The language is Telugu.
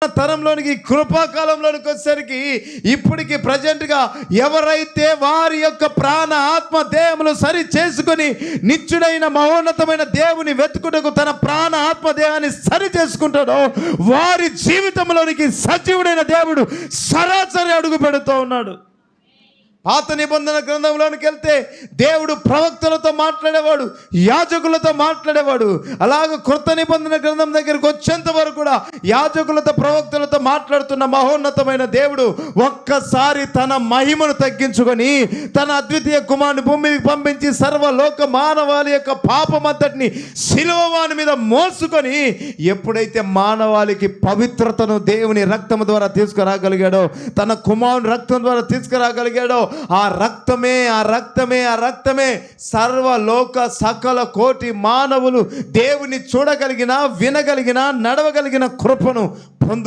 తరంలోనికి కృపాకాలంలోనికి వచ్చేసరికి ఇప్పటికి ప్రజెంట్గా ఎవరైతే వారి యొక్క ప్రాణ ఆత్మ దేహములు సరి చేసుకొని నిత్యుడైన మహోన్నతమైన దేవుని వెతుకుటకు తన ప్రాణ ఆత్మ దేహాన్ని సరి చేసుకుంటాడో వారి జీవితంలోనికి సజీవుడైన దేవుడు సరాసరి అడుగు పెడుతూ ఉన్నాడు. పాత నిబంధన గ్రంథంలోనికి వెళ్తే దేవుడు ప్రవక్తలతో మాట్లాడేవాడు, యాజకులతో మాట్లాడేవాడు. అలాగే క్రొత్త నిబంధన గ్రంథం దగ్గరికి వచ్చేంత వరకు కూడా యాజకులతో ప్రవక్తలతో మాట్లాడుతున్న మహోన్నతమైన దేవుడు ఒక్కసారి తన మహిమను తగ్గించుకొని తన అద్వితీయ కుమారుని భూమికి పంపించి సర్వలోక మానవాళి యొక్క పాపమంతటిని శిలువవాని మీద మోసుకొని ఎప్పుడైతే మానవాళికి పవిత్రతను దేవుని రక్తం ద్వారా తీసుకురాగలిగాడో, తన కుమారుని రక్తం ద్వారా తీసుకురాగలిగాడో, ఆ రక్తమే సర్వలోక సకల కోటి మానవులు దేవుని చూడగలిగిన, వినగలిగిన, నడవగలిగిన కృపను